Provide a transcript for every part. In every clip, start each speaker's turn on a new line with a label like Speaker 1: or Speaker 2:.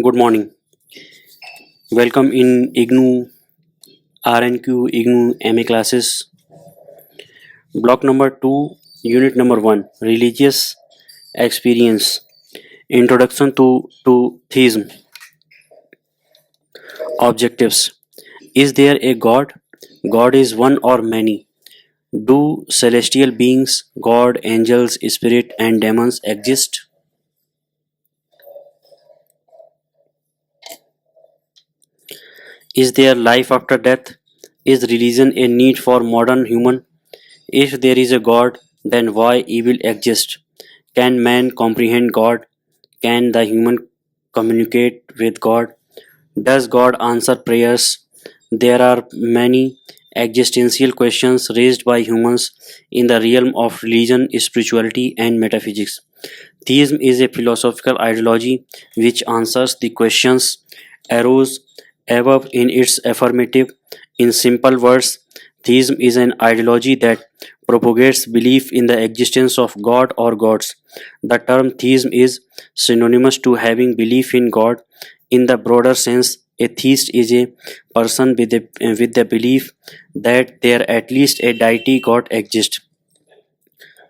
Speaker 1: Good morning. Welcome in IGNOU RNQ IGNOU MA classes. Block number 2, Unit number 1, Religious Experience. Introduction to Theism. Objectives. Is there a God? God is one or many. Do celestial beings, God, angels, spirit, and demons exist? Is there life after death? Is religion a need for modern human? If there is a God, then why evil exists? Can man comprehend God? Can the human communicate with God? Does God answer prayers? There are many existential questions raised by humans in the realm of religion, spirituality, and metaphysics. Theism is a philosophical ideology which answers the questions arose above in its affirmative. In simple words, theism is an ideology that propagates belief in the existence of God or gods. The term theism is synonymous to having belief in God. In the broader sense, a theist is a person with the belief that there at least a deity God exists.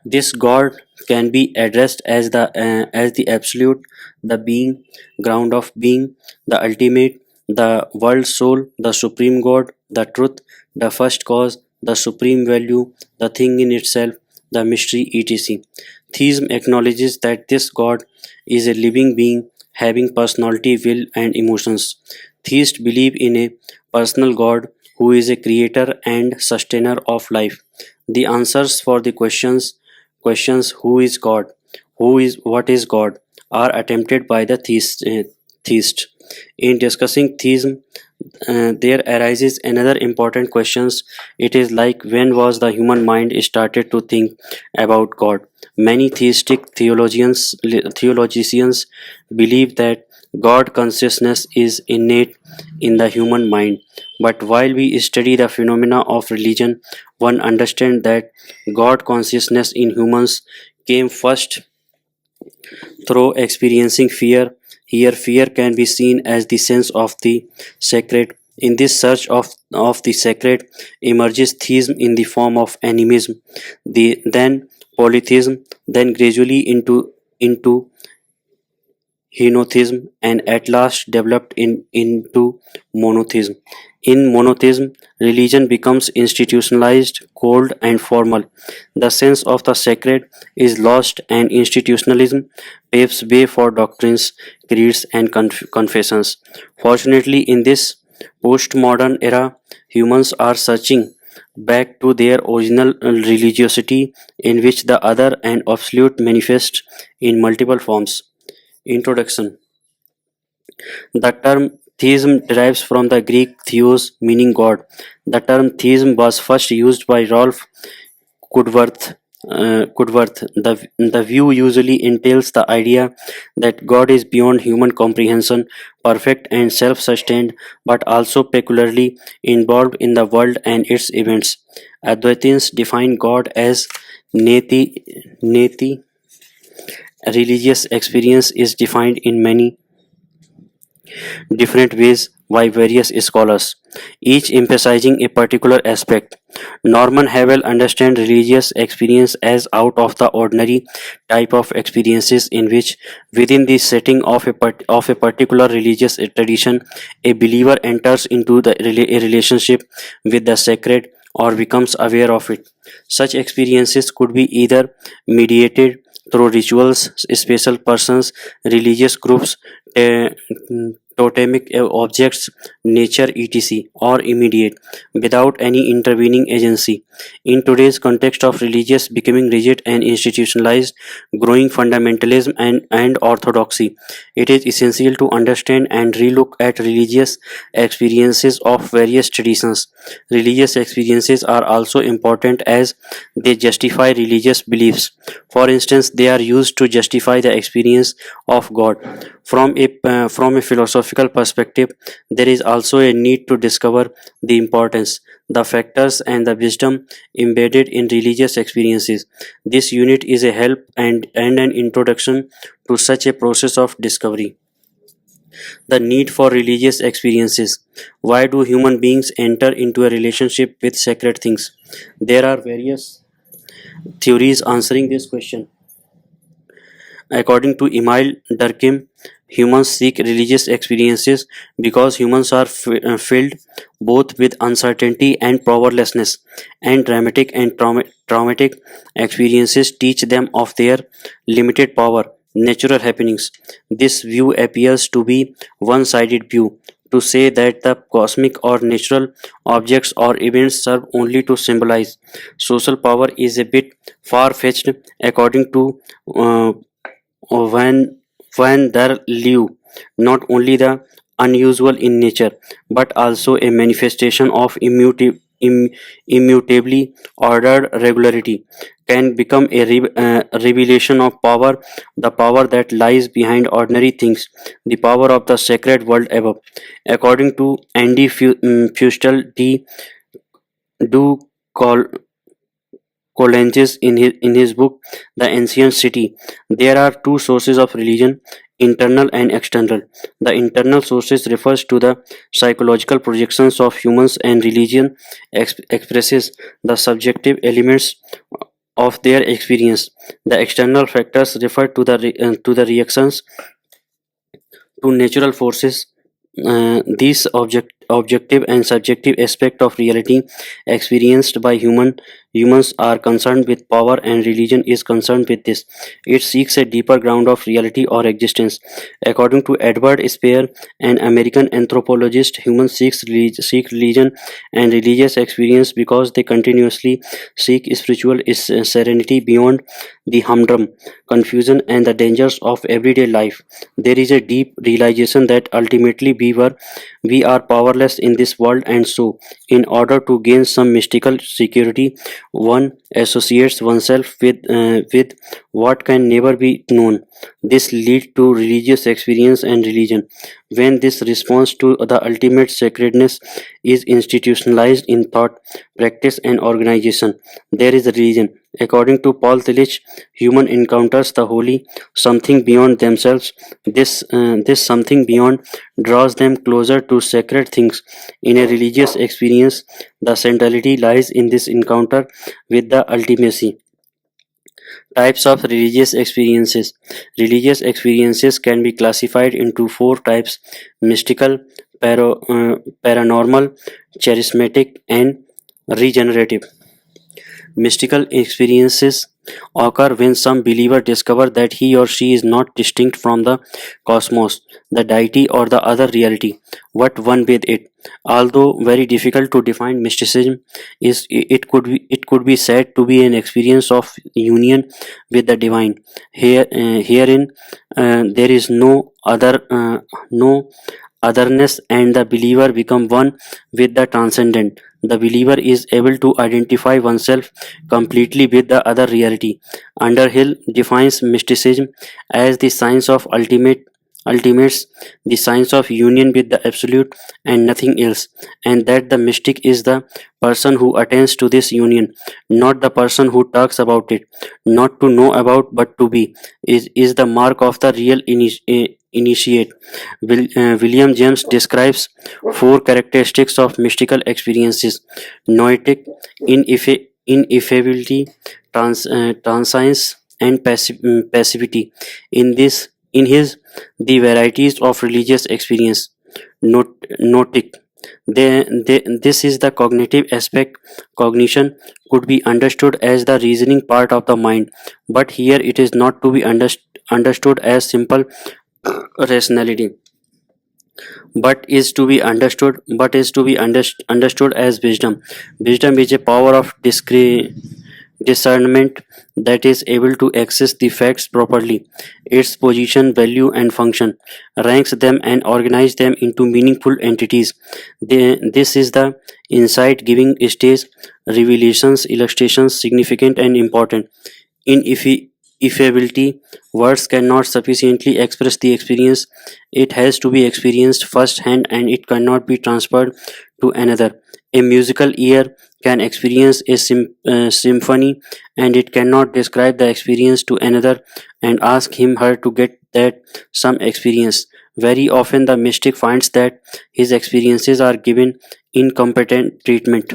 Speaker 1: This God can be addressed as the absolute, the being, ground of being, the ultimate, the world soul, the supreme God, the truth, the first cause, the supreme value, the thing in itself, the mystery, etc. Theism acknowledges that this God is a living being having personality, will, and emotions. Theists believe in a personal God who is a creator and sustainer of life. The answers for the questions who is God, who is what is God, are attempted by the theist. In discussing theism, there arises another important questions. It is like when was the human mind started to think about God? Many theistic theologians believe that God consciousness is innate in the human mind. But while we study the phenomena of religion, one understands that God consciousness in humans came first through experiencing fear. Here, fear can be seen as the sense of the sacred. In this search of the sacred emerges theism in the form of animism, then polytheism, then gradually into henotheism, and at last developed into monotheism. In monotheism, religion becomes institutionalized, cold, and formal. The sense of the sacred is lost, and institutionalism paves way for doctrines, creeds, and confessions. Fortunately, in this postmodern era, humans are searching back to their original religiosity, in which the other and absolute manifest in multiple forms. Introduction. The term theism derives from the Greek theos, meaning God. The term theism was first used by Rolf Goodworth. The view usually entails the idea that God is beyond human comprehension, perfect and self sustained, but also peculiarly involved in the world and its events. Advaitins define God as neti. Religious experience is defined in many different ways by various scholars, each emphasizing a particular aspect. Norman Havel understands religious experience as out of the ordinary type of experiences in which, within the setting of of a particular religious tradition, a believer enters into a relationship with the sacred or becomes aware of it. Such experiences could be either mediated through rituals, special persons, religious groups, eh, totemic objects, nature, etc., or immediate, without any intervening agency. In today's context of religious becoming rigid and institutionalized, growing fundamentalism and orthodoxy, it is essential to understand and relook at religious experiences of various traditions. Religious experiences are also important as they justify religious beliefs. For instance, they are used to justify the experience of God. From a philosophical perspective, there is also a need to discover the importance, the factors, and the wisdom embedded in religious experiences. This unit is a help and an introduction to such a process of discovery. The need for religious experiences. Why do human beings enter into a relationship with sacred things? There are various theories answering this question. According to Emile Durkheim, humans seek religious experiences because humans are filled both with uncertainty and powerlessness, and dramatic and traumatic experiences teach them of their limited power. Natural happenings. This view appears to be one-sided view. To say that the cosmic or natural objects or events serve only to symbolize social power is a bit far-fetched. According to uh, when there live not only the unusual in nature but also a manifestation of immutably ordered regularity can become a revelation of power, the power that lies behind ordinary things, the power of the sacred world above. According to Andy Fustel D. Du Colenges in his book The Ancient City, there are two sources of religion, internal and external. The internal sources refers to the psychological projections of humans, and religion expresses the subjective elements of their experience. The external factors refer to to the reactions to natural forces. These objective and subjective aspect of reality experienced by humans are concerned with power, and religion is concerned with this. It seeks a deeper ground of reality or existence. According to Edward Spear, an American anthropologist, humans seek religion and religious experience because they continuously seek spiritual serenity beyond the humdrum confusion and the dangers of everyday life. There is a deep realization that ultimately we are powerless in this world, and so in order to gain some mystical security, one associates oneself with what can never be known. This leads to religious experience and religion. When this response to the ultimate sacredness is institutionalized in thought, practice, and organization, there is religion. According to Paul Tillich, human encounters the holy, something beyond themselves. This something beyond draws them closer to sacred things. In a religious experience, the centrality lies in this encounter with the ultimacy. Types of religious experiences. Religious experiences can be classified into four types: mystical, paranormal, charismatic, and regenerative. Mystical experiences occur when some believer discovers that he or she is not distinct from the cosmos, the deity, or the other reality, what one with it. Although very difficult to define, mysticism it could be said to be an experience of union with the divine. Herein, there is no otherness, and the believer become one with the transcendent. The believer is able to identify oneself completely with the other reality. Underhill defines mysticism as the science of ultimates, the science of union with the absolute and nothing else, and that the mystic is the person who attains to this union, not the person who talks about it. Not to know about but to be is the mark of the real initiate. William James describes four characteristics of mystical experiences: noetic, ineffability, transience, and passivity. In his The Varieties of Religious Experience, notic. This is the cognitive aspect. Cognition could be understood as the reasoning part of the mind, but here it is not to be understood as simple rationality, but is to be understood as wisdom. Wisdom is a power of discernment that is able to access the facts properly, its position, value, and function, ranks them and organize them into meaningful entities. This is the insight giving stage. Revelations, illustrations, significant and important. Ineffability. Words cannot sufficiently express the experience. It has to be experienced firsthand, and it cannot be transferred to another. A musical ear can experience a symphony, and it cannot describe the experience to another and ask him her to get that some experience. Very often, the mystic finds that his experiences are given incompetent treatment.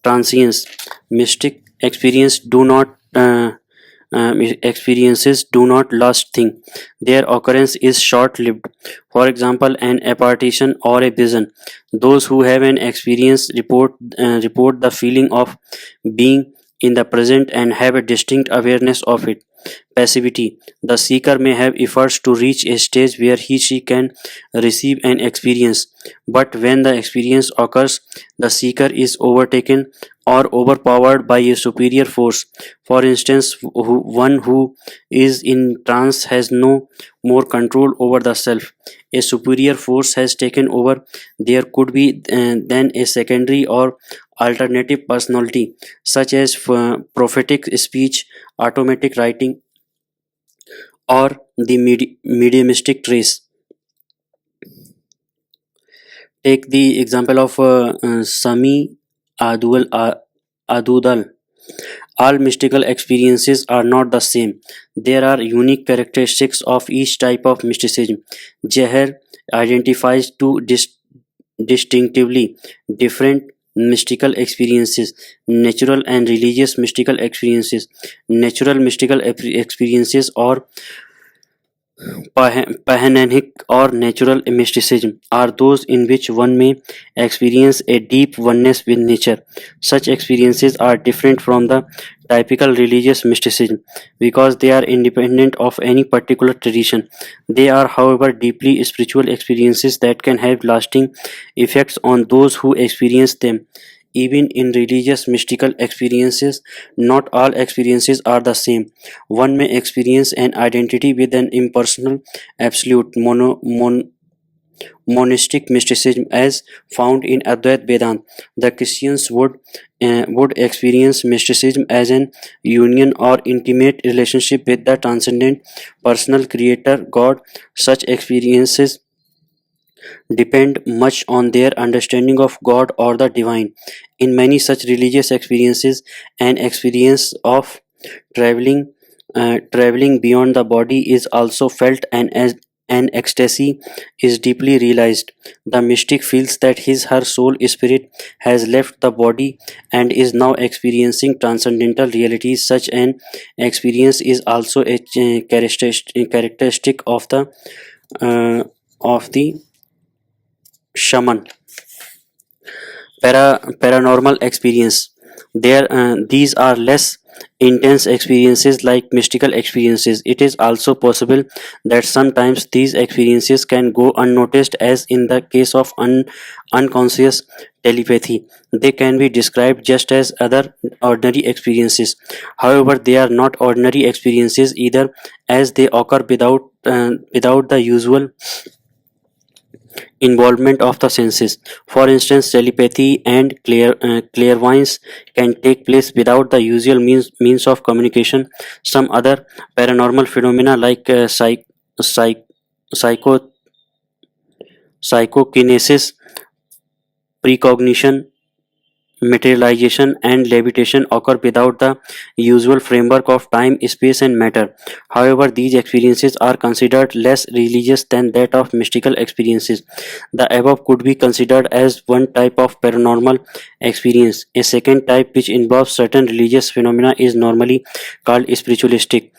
Speaker 1: Transience. Mystic experiences do not last thing. Their occurrence is short-lived. For example, an apparition or a vision. Those who have an experience report the feeling of being in the present and have a distinct awareness of it. Passivity. The seeker may have efforts to reach a stage where he/she can receive an experience, but when the experience occurs, the seeker is overtaken or overpowered by a superior force. For instance, one who is in trance has no more control over the self. A superior force has taken over. There could be then a secondary or alternative personality, such as prophetic speech, automatic writing, or the mediumistic trace. Take the example of Sami Adudal. All mystical experiences are not the same. There are unique characteristics of each type of mysticism. Jaher identifies two distinctively different mystical experiences: natural and religious mystical experiences. Natural mystical experiences, or Pahananic or natural mysticism, are those in which one may experience a deep oneness with nature. Such experiences are different from the typical religious mysticism because they are independent of any particular tradition. They are, however, deeply spiritual experiences that can have lasting effects on those who experience them. Even in religious mystical experiences, not all experiences are the same. One may experience an identity with an impersonal, absolute, monistic mysticism as found in Advait Vedanta. The Christians would experience mysticism as an union or intimate relationship with the transcendent personal creator God. Such experiences depend much on their understanding of God or the divine. In many such religious experiences, an experience of traveling traveling beyond the body is also felt, and as an ecstasy is deeply realized. The mystic feels that his/her soul spirit has left the body and is now experiencing transcendental realities. Such an experience is also a characteristic uh, of the shaman. Paranormal experience. These are less intense experiences like mystical experiences. It is also possible that sometimes these experiences can go unnoticed, as in the case of unconscious telepathy. They can be described just as other ordinary experiences. However, they are not ordinary experiences either, as they occur without the usual involvement of the senses. For instance, telepathy and clairvoyance can take place without the usual means of communication. Some other paranormal phenomena like psych, psycho, psychokinesis, precognition, materialization, and levitation occur without the usual framework of time, space, and matter. However, these experiences are considered less religious than that of mystical experiences. The above could be considered as one type of paranormal experience. A second type, which involves certain religious phenomena, is normally called spiritualistic.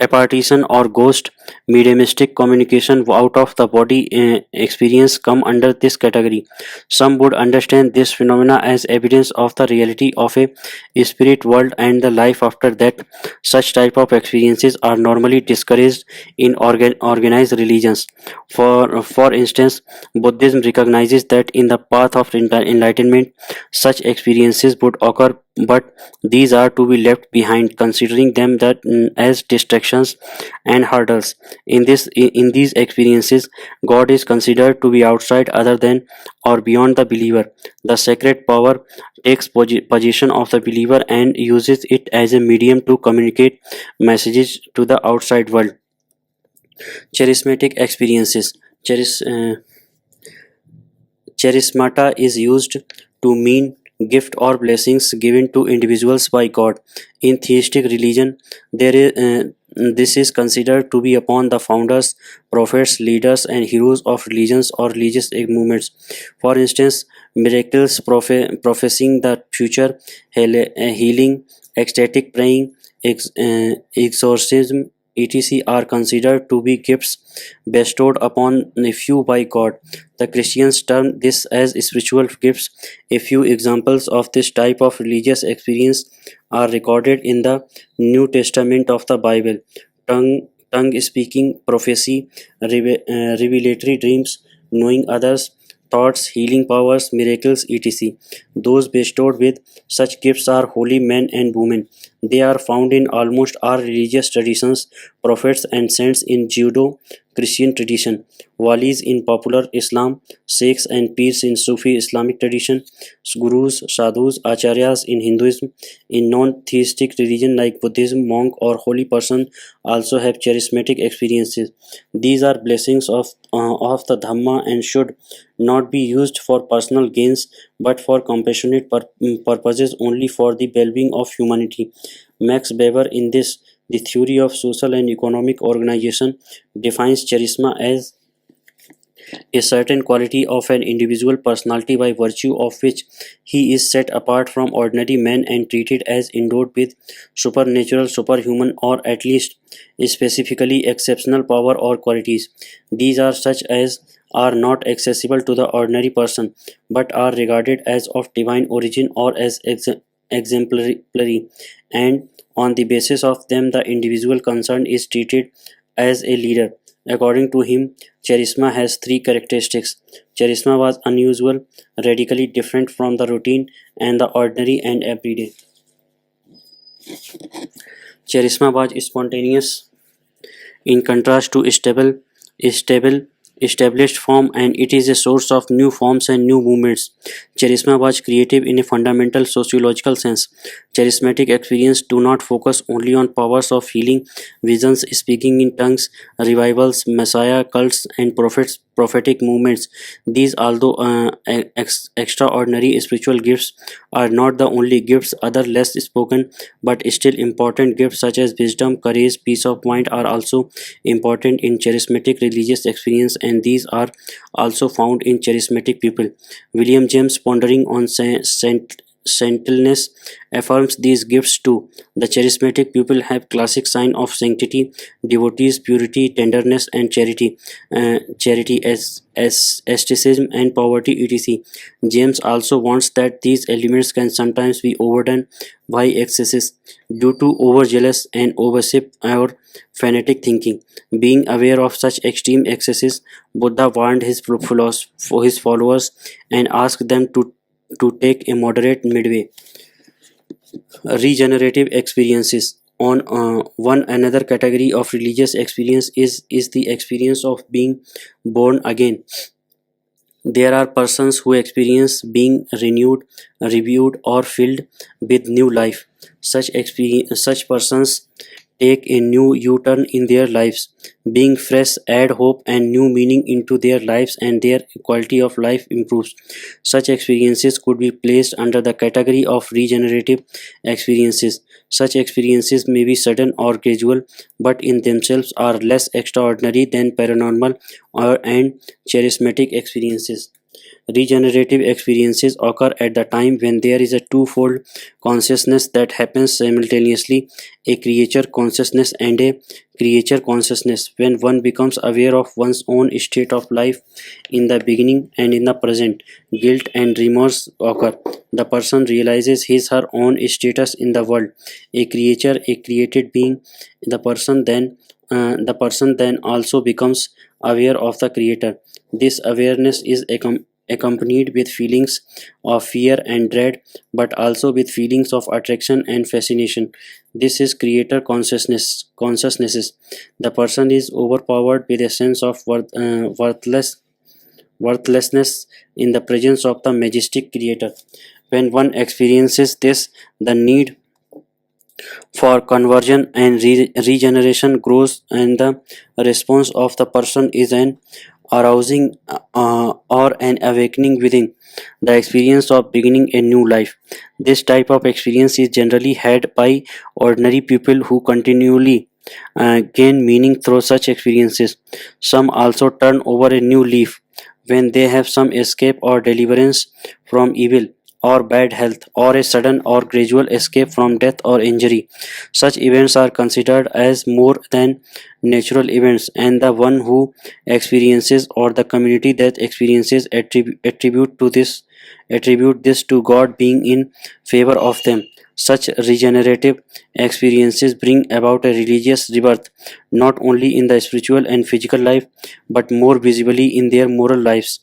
Speaker 1: Apparition or ghost, mediumistic communication out of the body experience come under this category. Some would understand this phenomena as evidence of the reality of a spirit world and the life after death. Such type of experiences are normally discouraged in organized religions. For instance, Buddhism recognizes that in the path of enlightenment, such experiences would occur, but these are to be left behind, considering them as distractions and hurdles. In these experiences, God is considered to be outside, other than, or beyond the believer. The sacred power takes possession of the believer and uses it as a medium to communicate messages to the outside world. Charismatic experiences. Charismata is used to mean gift or blessings given to individuals by God. In theistic religion, there is This is considered to be upon the founders, prophets, leaders, and heroes of religions or religious movements. For instance, miracles professing the future, healing, ecstatic praying, exorcism, etc., are considered to be gifts bestowed upon a few by God. The Christians term this as spiritual gifts. A few examples of this type of religious experience are recorded in the New Testament of the Bible. Tongue speaking, prophecy, revelatory dreams, knowing others, thoughts, healing powers, miracles, etc. Those bestowed with such gifts are holy men and women. They are found in almost all religious traditions, prophets and saints in Judo Christian tradition, walis in popular Islam, sheikhs and peers in Sufi Islamic tradition, gurus, sadhus, acharyas in Hinduism. In non-theistic religion like Buddhism, monk or holy person also have charismatic experiences. These are blessings of the Dhamma and should not be used for personal gains but for compassionate purposes only for the well-being of humanity. Max Weber in this The Theory of Social and Economic Organization defines charisma as a certain quality of an individual personality by virtue of which he is set apart from ordinary men and treated as endowed with supernatural, superhuman, or at least specifically exceptional power or qualities. These are such as are not accessible to the ordinary person, but are regarded as of divine origin or as exemplary, and on the basis of them the individual concerned is treated as a leader. According to him, charisma has three characteristics. Charisma was unusual, radically different from the routine and the ordinary and everyday. Charisma was spontaneous, in contrast to stable, established form, and it is a source of new forms and new movements. Charisma was creative in a fundamental sociological sense. Charismatic experience do not focus only on powers of healing, visions, speaking in tongues, revivals, messiah cults, and prophetic movements. These, although extraordinary spiritual gifts, are not the only gifts. Other less spoken but still important gifts such as wisdom, courage, peace of mind are also important in charismatic religious experience, and these are also found in charismatic people. William James, pondering on saintliness, affirms these gifts too. The charismatic people have classic sign of sanctity, devotees, purity, tenderness, and charity as asceticism and poverty, etc. James also warns that these elements can sometimes be overdone by excesses due to overzealous and obsessive or fanatic thinking. Being aware of such extreme excesses, Buddha warned his followers and asked them to take a moderate midway. Regenerative experiences. On one another category of religious experience is the experience of being born again. There are persons who experience being renewed, reviewed, or filled with new life. Such persons take a new U-turn in their lives. Being fresh add hope and new meaning into their lives, and their quality of life improves. Such experiences could be placed under the category of regenerative experiences. Such experiences may be sudden or gradual, but in themselves are less extraordinary than paranormal or and charismatic experiences. Regenerative experiences occur at the time when there is a twofold consciousness that happens simultaneously, a creature consciousness and a creature consciousness. When one becomes aware of one's own state of life in the beginning and in the present, guilt and remorse occur. The person realizes his/her own status in the world, a creature, a created being. The person then also becomes aware of the creator. This awareness is accompanied with feelings of fear and dread, but also with feelings of attraction and fascination. This is creator consciousnesses. The person is overpowered with a sense of worthlessness in the presence of the majestic creator. When one experiences this, the need for conversion and regeneration grows, and the response of the person is an arousing or an awakening within, the experience of beginning a new life. This type of experience is generally had by ordinary people who continually gain meaning through such experiences. Some also turn over a new leaf when they have some escape or deliverance from evil or bad health, or a sudden or gradual escape from death or injury. Such events are considered as more than natural events, and the one who experiences or the community that experiences attribute this to God being in favor of them. Such regenerative experiences bring about a religious rebirth, not only in the spiritual and physical life, but more visibly in their moral lives.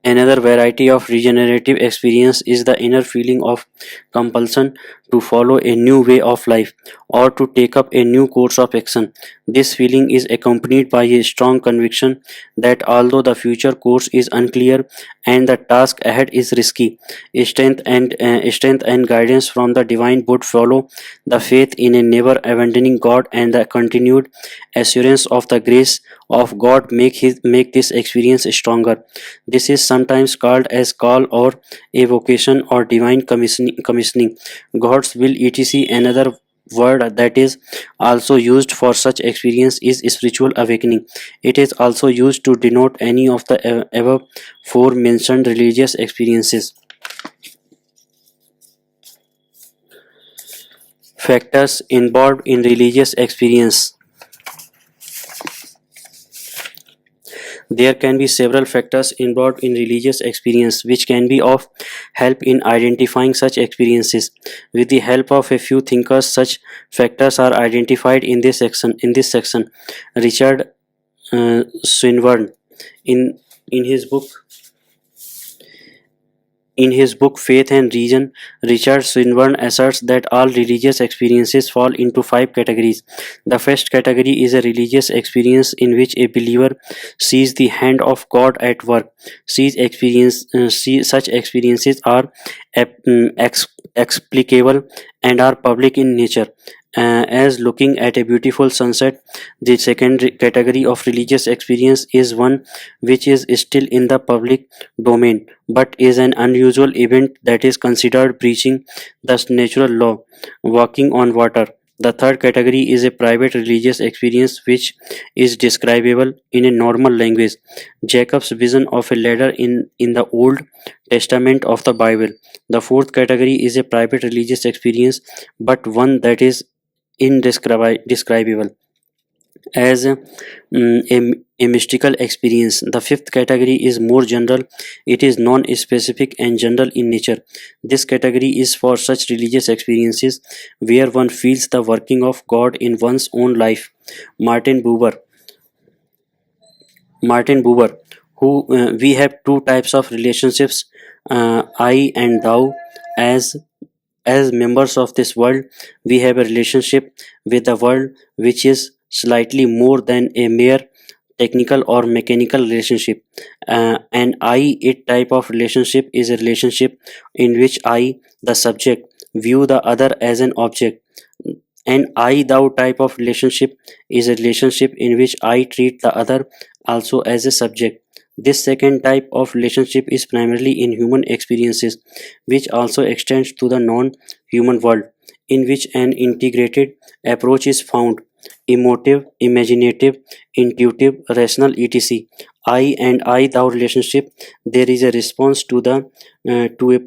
Speaker 1: Another variety of regenerative experience is the inner feeling of compulsion to follow a new way of life or to take up a new course of action. This feeling is accompanied by a strong conviction that although the future course is unclear and the task ahead is risky, strength and guidance from the divine would follow. The faith in a never abandoning God and the continued assurance of the grace of God make this experience stronger. This is sometimes called as call or a vocation or divine commissioning. God's will etc. Another word that is also used for such experience is spiritual awakening. It is also used to denote any of the above four mentioned religious experiences. Factors involved in religious experience. There can be several factors involved in religious experience which can be of help in identifying such experiences. With the help of a few thinkers, such factors are identified in this section. Richard Swinburne, in in his book in his book Faith and Reason, Richard Swinburne asserts that all religious experiences fall into five categories. The first category is a religious experience in which a believer sees the hand of God at work. Such experiences are explicable and are public in nature. As looking at a beautiful sunset. The second category of religious experience is one which is still in the public domain but is an unusual event that is considered breaching the natural law, walking on water. The third category is a private religious experience which is describable in a normal language. Jacob's vision of a ladder in the Old Testament of the Bible. The fourth category is a private religious experience, but one that is indescribable as a mystical experience. The fifth category is more general. It is non-specific and general in nature. This category is for such religious experiences where one feels the working of God in one's own life. Martin Buber. Martin Buber, who we have two types of relationships, I and thou, as members of this world. We have a relationship with the world which is slightly more than a mere technical or mechanical relationship. An I it type of relationship is a relationship in which I, the subject, view the other as an object. An I thou type of relationship is a relationship in which I treat the other also as a subject. This second type of relationship is primarily in human experiences, which also extends to the non human world, in which an integrated approach is found: emotive, imaginative, intuitive, rational, etc. I and I thou relationship, there is a response to a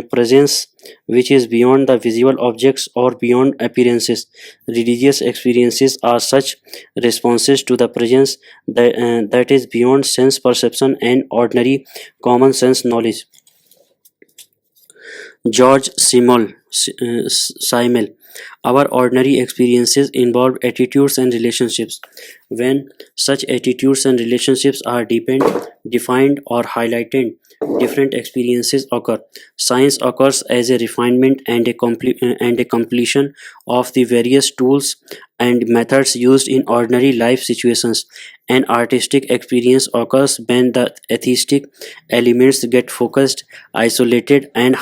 Speaker 1: presence which is beyond the visual objects or beyond appearances. Religious experiences are such responses to the presence that is beyond sense perception and ordinary common sense knowledge. George Simmel. Our ordinary experiences involve attitudes and relationships. When such attitudes and relationships are defined, or highlighted, different experiences occur. Science occurs as a refinement and a completion of the various tools and methods used in ordinary life situations. An artistic experience occurs when the aesthetic elements get focused, isolated, and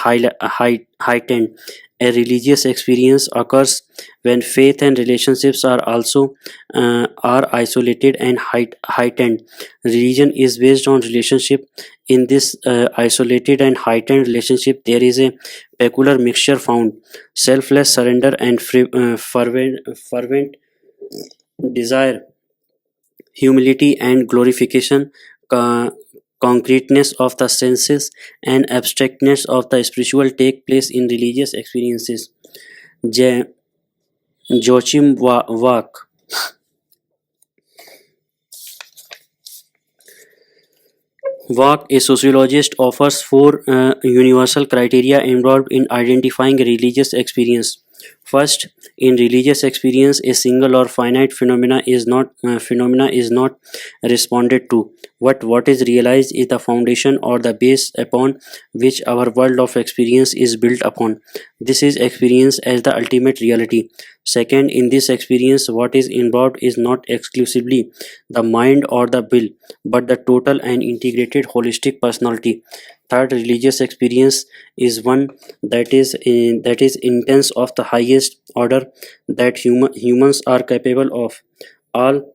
Speaker 1: heightened. A religious experience occurs when faith and relationships are also are isolated and heightened. Religion is based on relationship. In this isolated and heightened relationship, there is a peculiar mixture found: selfless surrender and fervent desire, humility and glorification, co- concreteness of the senses and abstractness of the spiritual take place in religious experiences. Je- Joachim Wack. Wack, a sociologist, offers four universal criteria involved in identifying a religious experience. First, in religious experience, a single or finite phenomena is not responded to. What is realized is the foundation or the base upon which our world of experience is built upon. This is experience as the ultimate reality. Second, in this experience, what is involved is not exclusively the mind or the will, but the total and integrated holistic personality. Third, religious experience is one that is intense of the highest order that humans are capable of. All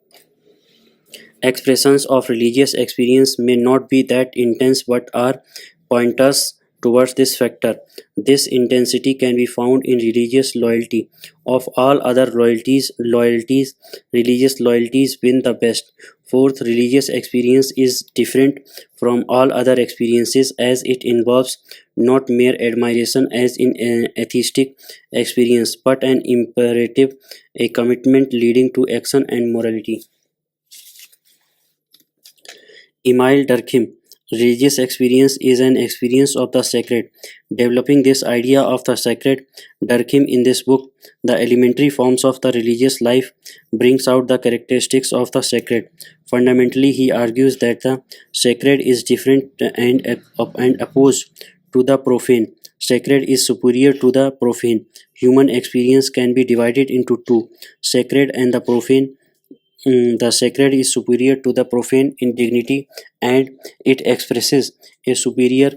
Speaker 1: expressions of religious experience may not be that intense but are pointers towards this factor. This intensity can be found in religious loyalty. Of all other religious loyalties win the best. Fourth, religious experience is different from all other experiences as it involves not mere admiration as in atheistic experience, but an imperative, a commitment leading to action and morality. Emile Durkheim: religious experience is an experience of the sacred. Developing this idea of the sacred, Durkheim in this book, The Elementary Forms of the Religious Life, brings out the characteristics of the sacred. Fundamentally, he argues that the sacred is different and opposed to the profane. Sacred is superior to the profane. Human experience can be divided into two: sacred and the profane. The sacred is superior to the profane in dignity and it expresses a superior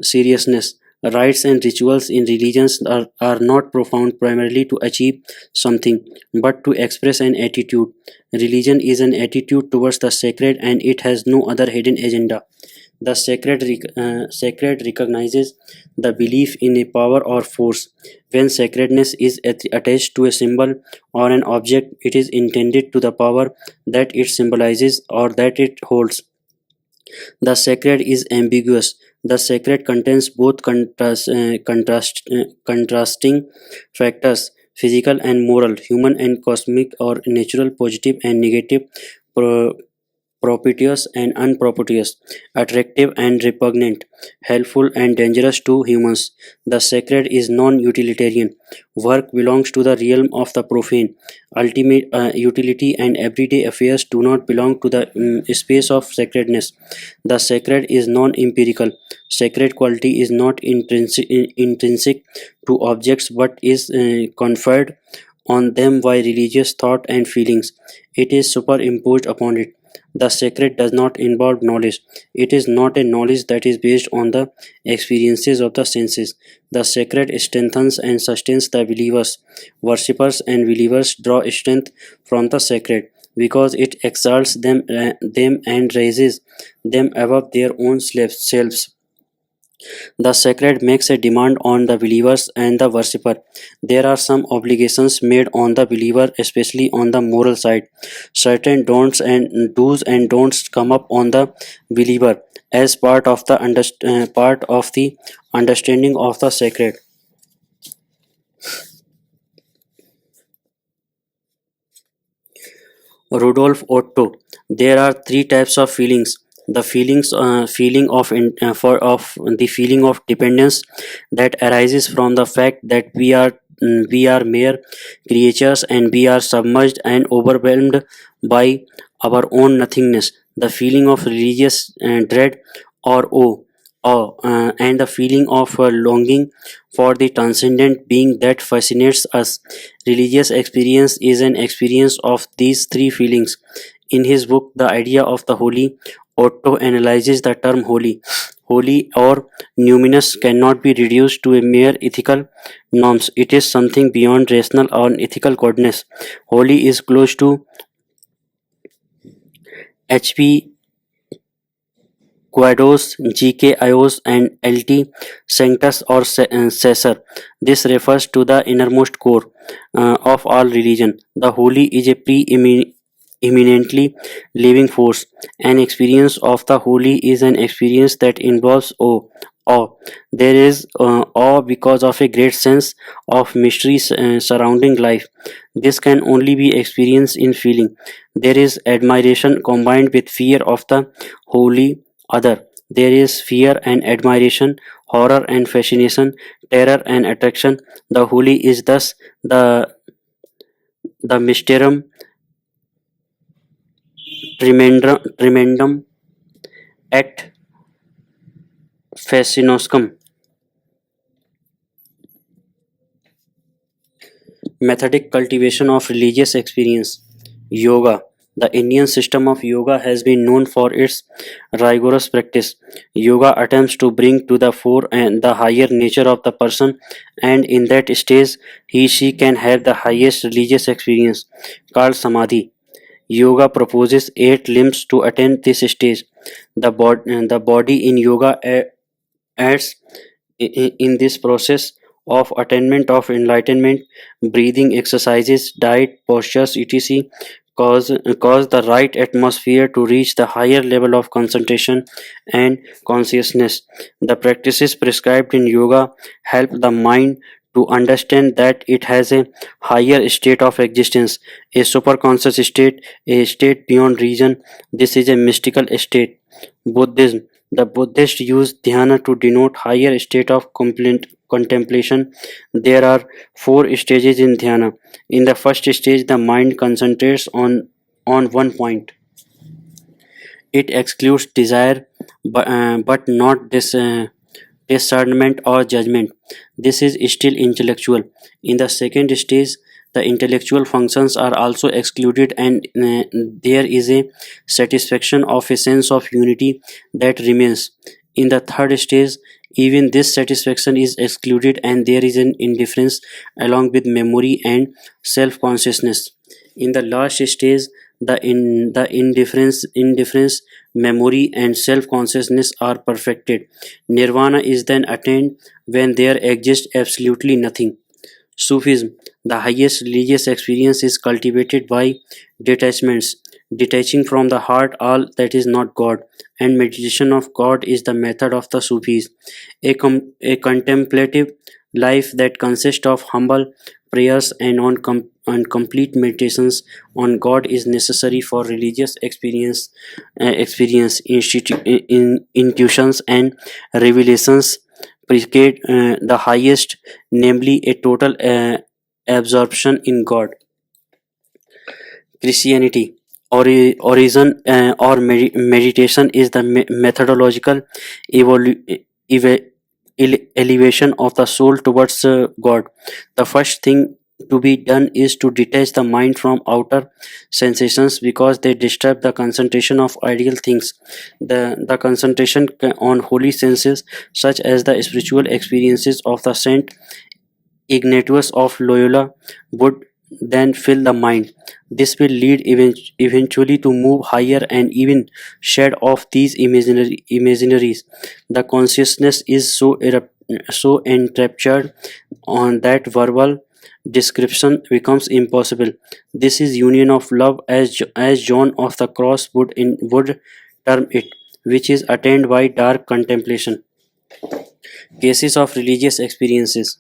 Speaker 1: seriousness. Rites and rituals in religions are not performed primarily to achieve something but to express an attitude. Religion is an attitude towards the sacred and it has no other hidden agenda. The sacred recognizes the belief in a power or force. When sacredness is attached to a symbol or an object, it is intended to the power that it symbolizes or that it holds. The sacred is ambiguous. The sacred contains both contrasting factors, physical and moral, human and cosmic or natural, positive and negative, pro- propitious and unpropitious, attractive and repugnant, helpful and dangerous to humans. The sacred is non-utilitarian. Work belongs to the realm of the profane. Ultimate utility and everyday affairs do not belong to the space of sacredness. The sacred is non-empirical. Sacred quality is not intrinsic to objects but is conferred on them by religious thought and feelings. It is superimposed upon it. The sacred does not involve knowledge. It is not a knowledge that is based on the experiences of the senses. The sacred strengthens and sustains the believers. Worshippers and believers draw strength from the sacred because it exalts them and raises them above their own selves. The sacred makes a demand on the believers and the worshipper. There are some obligations made on the believer, especially on the moral side. Certain don'ts and do's and don'ts come up on the believer as part of the understanding of the sacred. Rudolf Otto. There are three types of feelings. The feeling of dependence that arises from the fact that we are mere creatures and we are submerged and overwhelmed by our own nothingness. The feeling of religious dread or awe, and the feeling of longing for the transcendent being that fascinates us. Religious experience is an experience of these three feelings. In his book, The Idea of the Holy, Otto analyzes the term holy. Holy or numinous cannot be reduced to a mere ethical norms. It is something beyond rational or ethical godness. Holy is close to H.P. Quados, G.K. Ios, and L.T. Sanctus or Caesar. This refers to the innermost core of all religion. The holy is a eminently living force. An experience of the holy is an experience that involves awe. Awe. There is awe because of a great sense of mystery surrounding life. This can only be experienced in feeling. There is admiration combined with fear of the holy other. There is fear and admiration, horror and fascination, terror and attraction. The holy is thus the mysterium tremendum et fascinosum. Methodic cultivation of religious experience. Yoga. The Indian system of yoga has been known for its rigorous practice. Yoga attempts to bring to the fore and the higher nature of the person, and in that stage, he/she can have the highest religious experience, called samadhi. Yoga proposes 8 limbs to attain this stage. The body in yoga adds in this process of attainment of enlightenment. Breathing exercises, diet, postures, etc. Cause the right atmosphere to reach the higher level of concentration and consciousness. The practices prescribed in yoga help the mind to understand that it has a higher state of existence, a superconscious state, a state beyond reason. This is a mystical state. Buddhism. The Buddhists use dhyana to denote higher state of contemplation. There are 4 stages in dhyana. In the first stage, the mind concentrates on one point. It excludes desire, but not discernment or judgment. This is still intellectual. In the second stage, the intellectual functions are also excluded, and there is a satisfaction of a sense of unity that remains. In the third stage, even this satisfaction is excluded, and there is an indifference along with memory and self consciousness. In the last stage, the indifference, memory, and self consciousness are perfected. Nirvana is then attained when there exists absolutely nothing. Sufism, the highest religious experience, is cultivated by detachments, detaching from the heart all that is not God, and meditation of God is the method of the Sufis. A contemplative life that consists of humble prayers and on complete meditations on God is necessary for religious intuitions and revelations predicate the highest, namely a total absorption in God. Christianity. Origin or meditation is the methodological eva- elevation of the soul towards God. The first thing to be done is to detach the mind from outer sensations because they disturb the concentration of ideal things. The concentration on holy senses, such as the spiritual experiences of the saint Ignatius of Loyola, would then fill the mind. This will lead eventually to move higher and even shed off these imaginaries. The consciousness is so enraptured on that verbal description becomes impossible. This is union of love, as John of the Cross would term it, which is attained by dark contemplation. Cases of religious experiences.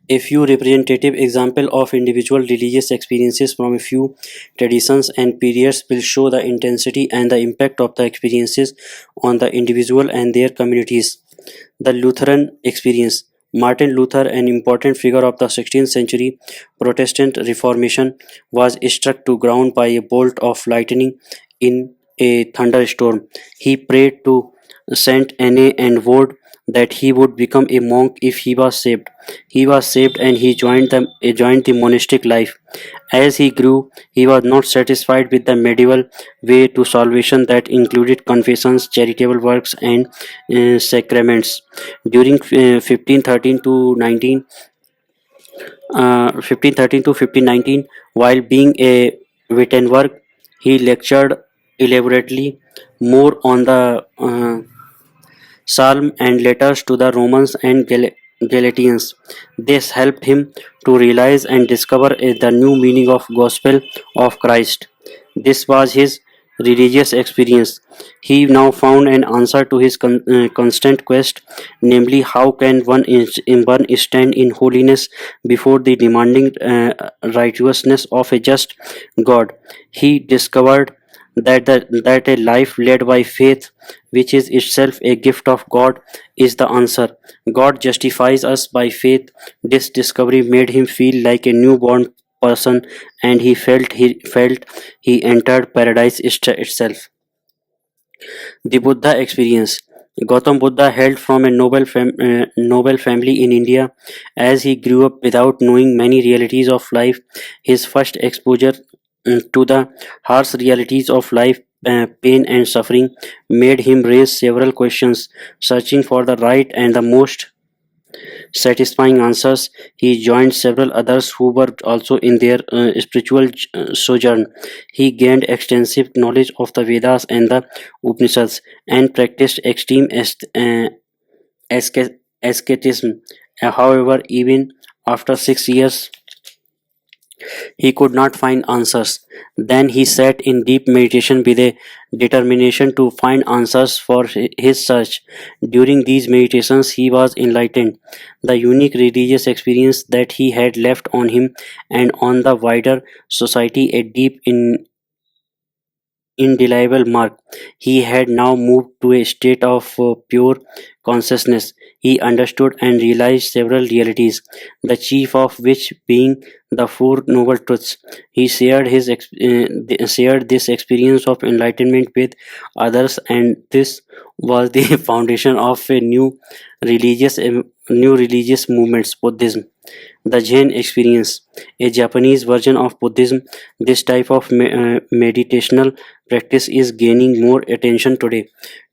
Speaker 1: A few representative examples of individual religious experiences from a few traditions and periods will show the intensity and the impact of the experiences on the individual and their communities. The Lutheran experience. Martin Luther, an important figure of the 16th century Protestant Reformation, was struck to ground by a bolt of lightning in a thunderstorm. He prayed to Saint Anne and vowed that he would become a monk if he was saved. He was saved and he joined the monastic life. As he grew, he was not satisfied with the medieval way to salvation that included confessions, charitable works, and sacraments. During 1513 to 1519, while being a Wittenberg, he lectured elaborately more on the Psalm and letters to the Romans and Galatians. This helped him to realize and discover the new meaning of gospel of Christ. This was his religious experience. He now found an answer to his constant quest, namely, how can one stand in holiness before the demanding righteousness of a just God. He discovered that a life led by faith, which is itself a gift of God, is the answer. God justifies us by faith. This discovery made him feel like a newborn person, and he entered paradise itself. The Buddha experience. Gautam Buddha hailed from a noble family in India. As he grew up without knowing many realities of life, his first exposure to the harsh realities of life, pain, and suffering, made him raise several questions, searching for the right and the most satisfying answers. He joined several others who were also in their spiritual sojourn. He gained extensive knowledge of the Vedas and the Upanishads and practiced extreme asceticism. However, even after 6 years, he could not find answers. Then he sat in deep meditation with a determination to find answers for his search. During these meditations, he was enlightened. The unique religious experience that he had left on him and on the wider society a deep indelible mark. He had now moved to a state of pure consciousness. He understood and realized several realities, the chief of which being the Four Noble Truths. He shared this experience of enlightenment with others, and this was the foundation of a new religious movements, Buddhism. The Zen experience, a Japanese version of Buddhism, this type of meditational practice is gaining more attention today.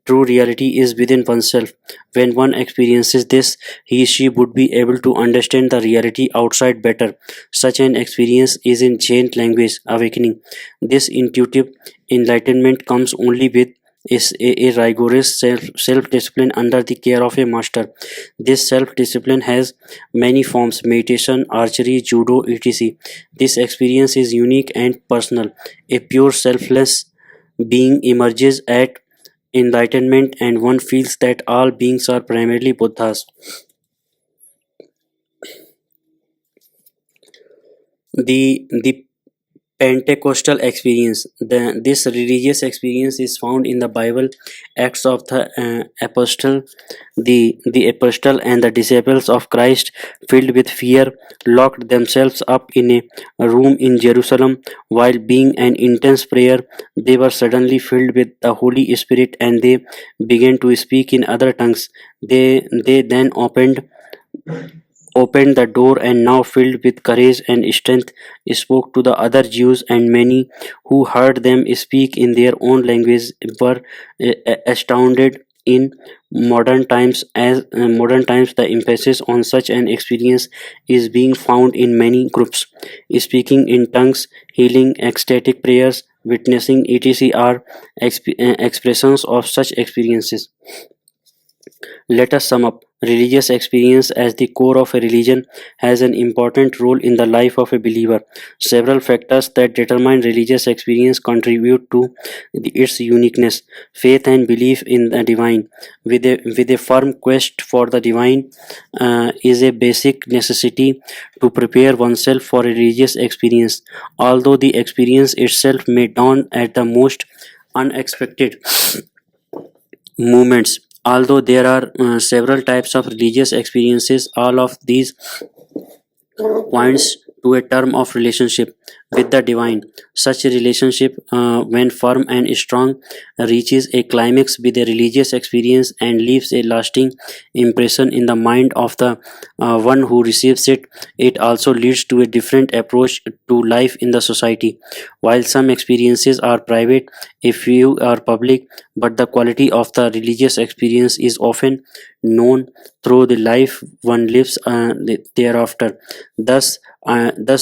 Speaker 1: True reality is within oneself. When one experiences this, she would be able to understand the reality outside better. Such an experience is in Jain language awakening. This intuitive enlightenment comes only with a rigorous self discipline under the care of a master. This self discipline has many forms: meditation, archery, judo, etc. This experience is unique and personal. A pure selfless being emerges at enlightenment, and one feels that all beings are primarily Buddhas. The Pentecostal experience. This religious experience is found in the Bible, Acts of the Apostle. The apostle and the disciples of Christ, filled with fear, locked themselves up in a room in Jerusalem. While being an intense prayer, they were suddenly filled with the Holy Spirit and they began to speak in other tongues. They then opened the door and, now filled with courage and strength, spoke to the other Jews, and many who heard them speak in their own language were astounded. In modern times, the emphasis on such an experience is being found in many groups. Speaking in tongues, healing, ecstatic prayers, witnessing, etc. are expressions of such experiences. Let us sum up. Religious experience, as the core of a religion, has an important role in the life of a believer. Several factors that determine religious experience contribute to its uniqueness. Faith and belief in the divine, with a firm quest for the divine, is a basic necessity to prepare oneself for a religious experience. Although the experience itself may dawn at the most unexpected movements. Although there are several types of religious experiences, all of these points to a term of relationship. with the divine. Such a relationship, when firm and strong, reaches a climax with a religious experience and leaves a lasting impression in the mind of the one who receives it. It also leads to a different approach to life in the society. While some experiences are private, a few are public, but the quality of the religious experience is often known through the life one lives thereafter. Thus,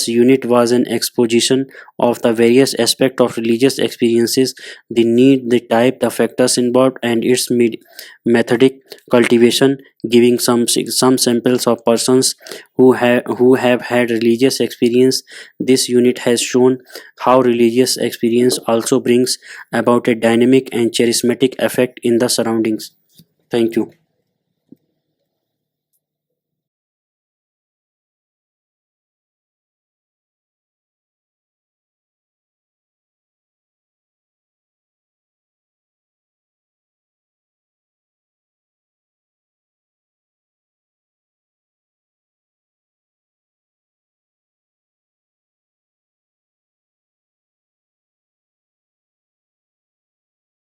Speaker 1: unit was an exposition of the various aspects of religious experiences, the need, the type, the factors involved, and its methodic cultivation, giving some samples of persons who have had religious experience. This unit has shown how religious experience also brings about a dynamic and charismatic effect in the surroundings. Thank you.